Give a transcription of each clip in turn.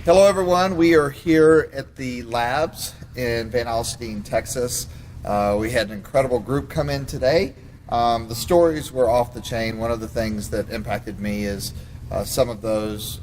Hello everyone, we are here at the labs in Van Alstyne, Texas. We had an incredible group come in today. The stories were off the chain. One of the things that impacted me is some of those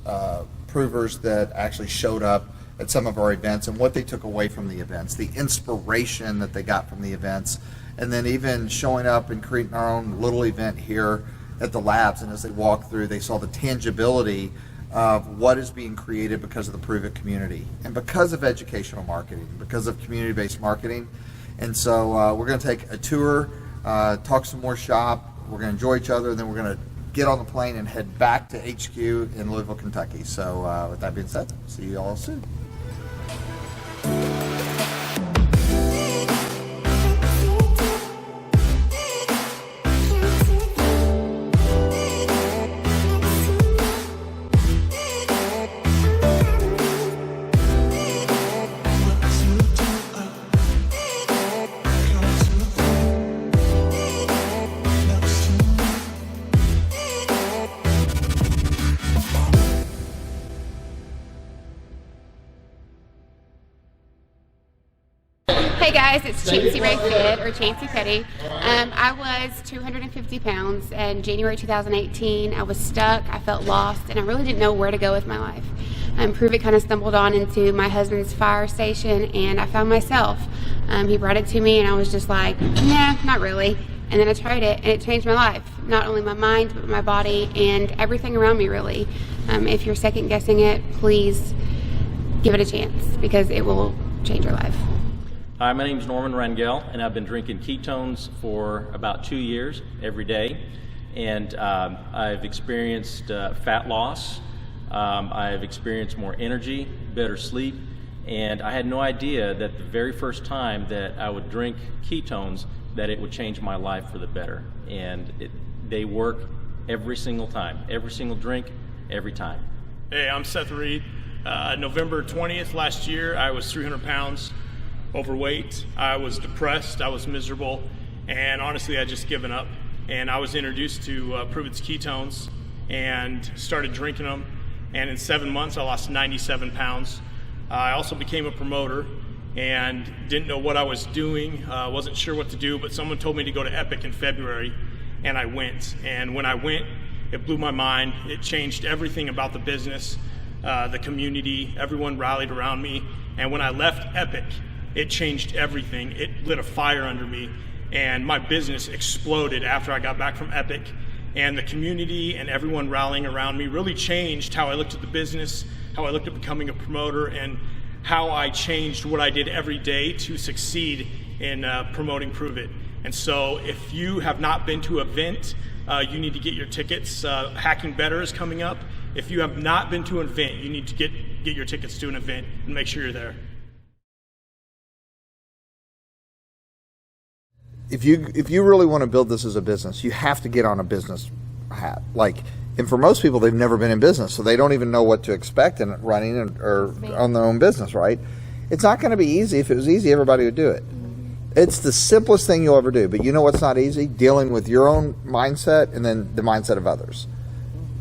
provers that actually showed up at some of our events and what they took away from the events, the inspiration that they got from the events, and then even showing up and creating our own little event here at the labs. And as they walked through, they saw the tangibility of what is being created because of the Prove It community and because of educational marketing, because of community-based marketing. And so we're going to take a tour, talk some more shop, we're going to enjoy each other, and then we're going to get on the plane and head back to HQ in Louisville, Kentucky. So with that being said, see you all soon. Hey guys, it's Chancey Ray Fit, or Chancey Petty. I was 250 pounds in January 2018. I was stuck, I felt lost, and I really didn't know where to go with my life. Prove It kind of stumbled on into my husband's fire station, and I found myself. He brought it to me, and I was just like, nah, not really. And then I tried it, and it changed my life. Not only my mind, but my body, and everything around me, really. If you're second guessing it, please give it a chance, because it will change your life. Hi, my name is Norman Rangel, and I've been drinking ketones for about 2 years every day. And I've experienced fat loss, I've experienced more energy, better sleep, and I had no idea that the very first time that I would drink ketones that it would change my life for the better. And they work every single time, every single drink, every time. Hey, I'm Seth Reed. November 20th last year, I was 300 pounds. Overweight, I was depressed, I was miserable, and honestly I just given up. And I was introduced to Prove It's ketones and started drinking them, and in 7 months I lost 97 pounds. I also became a promoter and didn't know what I was doing, wasn't sure what to do, but someone told me to go to Epic in February, and I went. And when I went, it blew my mind. It changed everything about the business, the community, everyone rallied around me. And when I left Epic, it changed everything. It lit a fire under me, and my business exploded after I got back from Epic. And the community and everyone rallying around me really changed how I looked at the business, how I looked at becoming a promoter, and how I changed what I did every day to succeed in promoting Prove It. And so if you have not been to an event, you need to get your tickets. Hacking Better is coming up. If you have not been to an event, you need to get your tickets to an event and make sure you're there. If you really want to build this as a business, you have to get on a business hat. And for most people, they've never been in business, so they don't even know what to expect in running or on their own business, right? It's not going to be easy. If it was easy, everybody would do it. It's the simplest thing you'll ever do. But you know what's not easy? Dealing with your own mindset and then the mindset of others.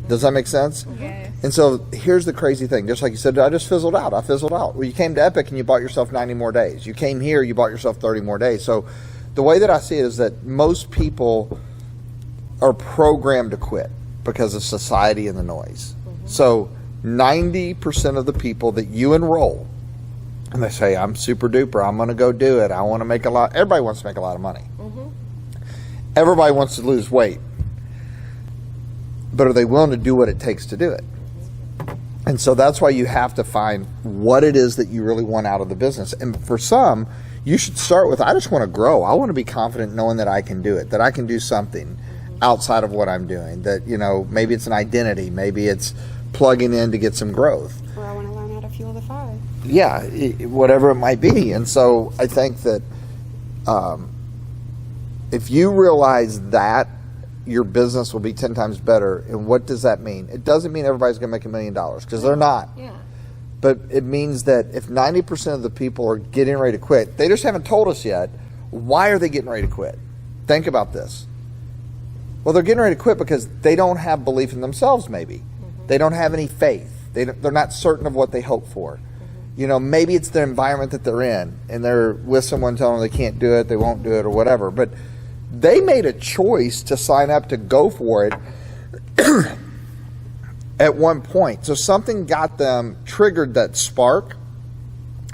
Does that make sense? Okay. And so here's the crazy thing. Just like you said, I just fizzled out. I fizzled out. Well, you came to Epic and you bought yourself 90 more days. You came here, you bought yourself 30 more days. So the way that I see it is that most people are programmed to quit because of society and the noise. So 90% of the people that you enroll, and they say, I'm super duper, I'm going to go do it, I want to make a lot. Everybody wants to make a lot of money. Everybody wants to lose weight. But are they willing to do what it takes to do it? And so that's why you have to find what it is that you really want out of the business. And for some, you should start with, I just want to grow. I want to be confident knowing that I can do it, that I can do something outside of what I'm doing, that, maybe it's an identity, maybe it's plugging in to get some growth. Or I want to learn how to fuel the fire. Yeah, whatever it might be. And so I think that if you realize that, your business will be 10 times better. And what does that mean? It doesn't mean everybody's going to make $1 million, because they're not. Yeah. But it means that if 90% of the people are getting ready to quit, they just haven't told us yet, why are they getting ready to quit? Think about this. Well, they're getting ready to quit because they don't have belief in themselves, maybe. They don't have any faith. They're not certain of what they hope for. You know, maybe it's the environment that they're in, and they're with someone telling them they can't do it, they won't do it, or whatever. But they made a choice to sign up to go for it at one point. So something got them, triggered that spark,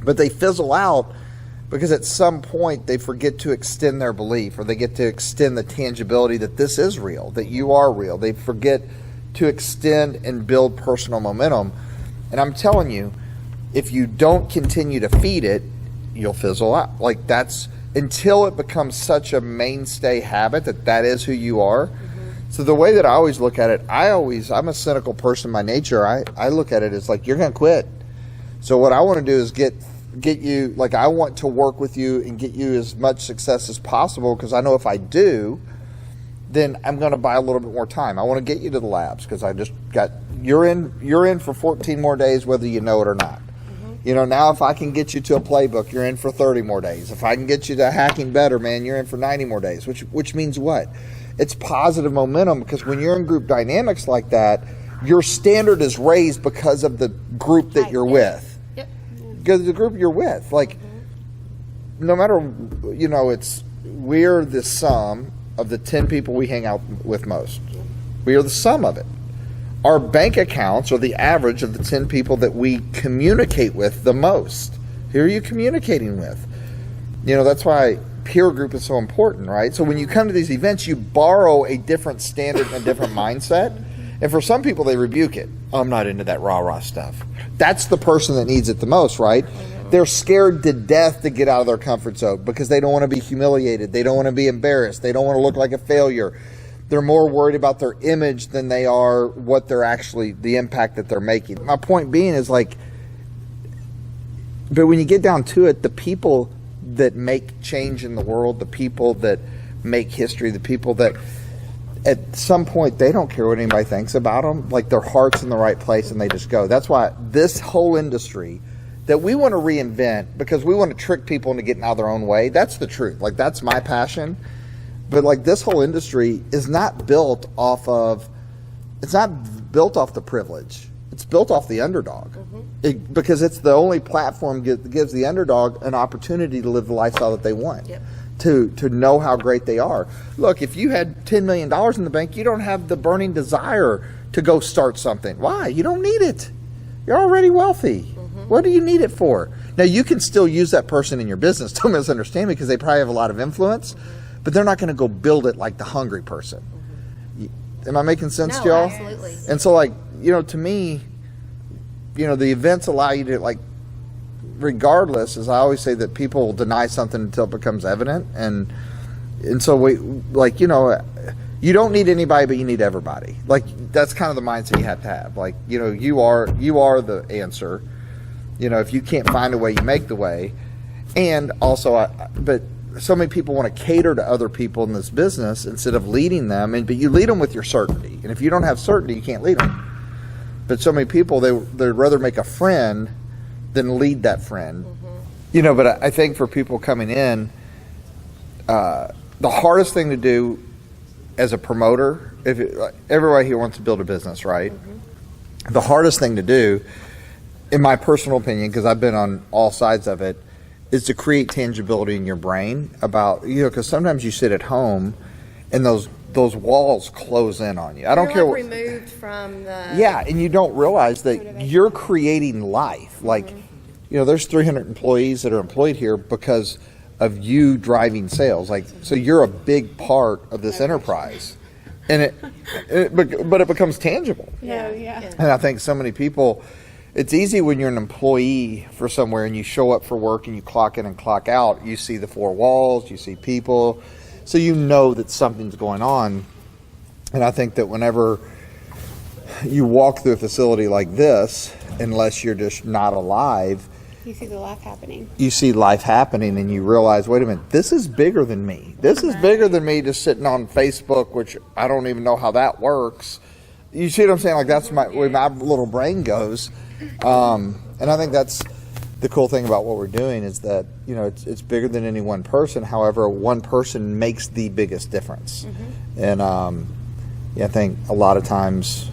but they fizzle out because at some point they forget to extend their belief, or they get to extend the tangibility that this is real, that you are real. They forget to extend and build personal momentum. And I'm telling you, if you don't continue to feed it, you'll fizzle out. Like, that's until it becomes such a mainstay habit that is who you are. So the way that I always look at it, I'm a cynical person by nature. I look at it as like, you're going to quit. So what I want to do is get you, like, I want to work with you and get you as much success as possible, because I know if I do, then I'm going to buy a little bit more time. I want to get you to the labs because I just got, you're in for 14 more days, whether you know it or not. You know, now if I can get you to a playbook, you're in for 30 more days. If I can get you to hacking better, man, you're in for 90 more days, which means what? It's positive momentum, because when you're in group dynamics like that, your standard is raised because of the group that you're with. Yep. Because of the group you're with. Like, no matter, you know, we're the sum of the 10 people we hang out with most. We are the sum of it. Our bank accounts are the average of the 10 people that we communicate with the most. Who are you communicating with? You know, that's why peer group is so important, right? So when you come to these events, you borrow a different standard and a different mindset. And for some people, they rebuke it. I'm not into that rah-rah stuff. That's the person that needs it the most, right? They're scared to death to get out of their comfort zone because they don't want to be humiliated. They don't want to be embarrassed. They don't want to look like a failure. They're more worried about their image than they are what they're actually, the impact that they're making. My point being is, like, but when you get down to it, the people that make change in the world, the people that make history, the people that at some point they don't care what anybody thinks about them, like, their heart's in the right place and they just go. That's why this whole industry that we want to reinvent, because we want to trick people into getting out of their own way. That's the truth. Like, that's my passion. But like, this whole industry is not built off of, it's not built off the privilege. It's built off the underdog. Because it's the only platform that gives the underdog an opportunity to live the lifestyle that they want. Yep. To know how great they are. Look, if you had $10 million in the bank, you don't have the burning desire to go start something. Why? You don't need it. You're already wealthy. What do you need it for? Now, you can still use that person in your business. Don't misunderstand me, because they probably have a lot of influence. But they're not going to go build it like the hungry person. Am I making sense to y'all? Absolutely. And so, like, you know, to me, you know, the events allow you to, like, regardless, as I always say, that people deny something until it becomes evident. And so we, like, you know, you don't need anybody, but you need everybody. Like, that's kind of the mindset you have to have. Like, you know, you are the answer. You know, if you can't find a way, you make the way. And also, but so many people want to cater to other people in this business instead of leading them. But you lead them with your certainty. And if you don't have certainty, you can't lead them. But so many people, they'd rather make a friend than lead that friend. You know, but I think for people coming in, the hardest thing to do as a promoter, everybody here wants to build a business, right? The hardest thing to do, in my personal opinion, because I've been on all sides of it, is to create tangibility in your brain about, you know, because sometimes you sit at home and those walls close in on you. I don't care what. Removed from the. Yeah, and you don't realize that you're creating life. Like, you know, there's 300 employees that are employed here because of you driving sales. Like, so you're a big part of this enterprise, and but it becomes tangible. Yeah. And I think so many people, it's easy when you're an employee for somewhere and you show up for work and you clock in and clock out. You see the four walls, you see people, so you know that something's going on. And I think that whenever you walk through a facility like this, unless you're just not alive, You see the life happening. You see life happening and you realize, wait a minute, this is bigger than me. This is bigger than me just sitting on Facebook, which I don't even know how that works. You see what I'm saying? Like, that's where my little brain goes. And I think that's the cool thing about what we're doing, is that, you know, it's bigger than any one person. However, one person makes the biggest difference. And yeah, I think a lot of times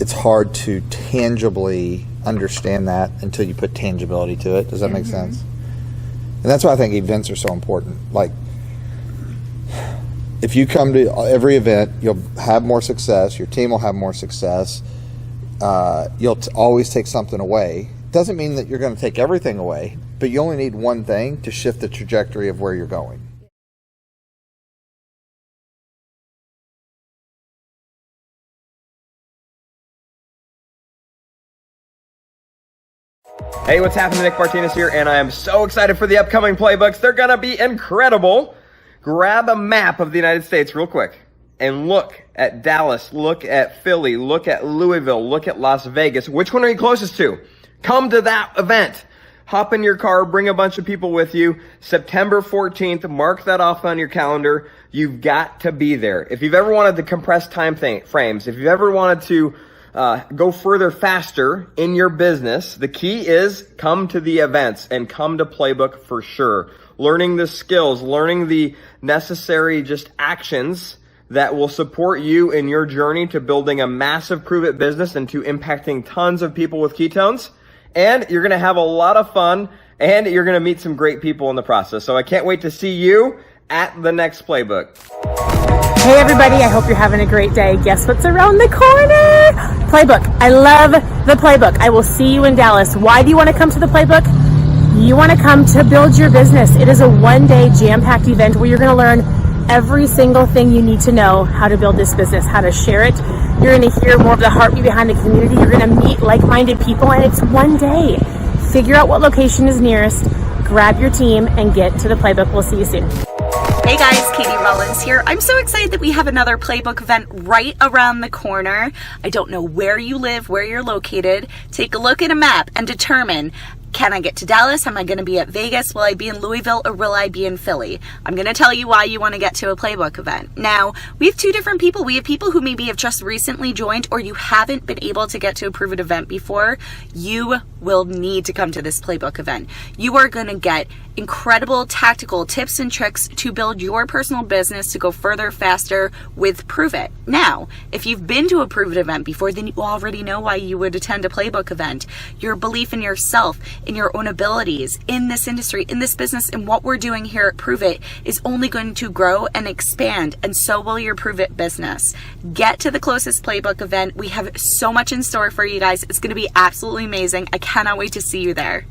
it's hard to tangibly understand that until you put tangibility to it. Does that make sense? And that's why I think events are so important. Like, if you come to every event, you'll have more success. Your team will have more success. You'll always take something away. Doesn't mean that you're going to take everything away, but you only need one thing to shift the trajectory of where you're going. Hey, what's happening? Nick Martinez here, and I am so excited for the upcoming playbooks. They're gonna be incredible. Grab a map of the United States real quick and look at Dallas, look at Philly, look at Louisville, look at Las Vegas. Which one are you closest to? Come to that event. Hop in your car, bring a bunch of people with you. September 14th, mark that off on your calendar. You've got to be there. If you've ever wanted to compress time frames, if you've ever wanted to go further faster in your business, the key is come to the events and come to Playbook for sure. Learning the skills, learning the necessary just actions that will support you in your journey to building a massive Prove It business and to impacting tons of people with ketones. And you're going to have a lot of fun, and you're going to meet some great people in the process. So I can't wait to see you at the next Playbook. Hey everybody, I hope you're having a great day. Guess what's around the corner? Playbook. I love the Playbook. I will see you in Dallas. Why do you want to come to the Playbook? You want to come to build your business. It is a one-day jam-packed event where you're going to learn every single thing you need to know how to build this business, how to share it. You're going to hear more of the heartbeat behind the community. You're going to meet like-minded people, and it's one day. Figure out what location is nearest, grab your team, and get to the Playbook. We'll see you soon. Hey guys, Katie Rollins here. I'm so excited that we have another Playbook event right around the corner. I don't know where you live, where you're located. Take a look at a map and determine, can I get to Dallas? Am I going to be at Vegas? Will I be in Louisville, or will I be in Philly? I'm going to tell you why you want to get to a Playbook event. Now, we have two different people. We have people who maybe have just recently joined, or you haven't been able to get to a Prove It event before. You will need to come to this Playbook event. You are going to get incredible tactical tips and tricks to build your personal business to go further, faster with Prove It. Now, if you've been to a Prove It event before, then you already know why you would attend a Playbook event. Your belief in yourself, in your own abilities, in this industry, in this business, and what we're doing here at Prove It is only going to grow and expand, and so will your Prove It business. Get to the closest Playbook event. We have so much in store for you guys. It's going to be absolutely amazing. I cannot wait to see you there.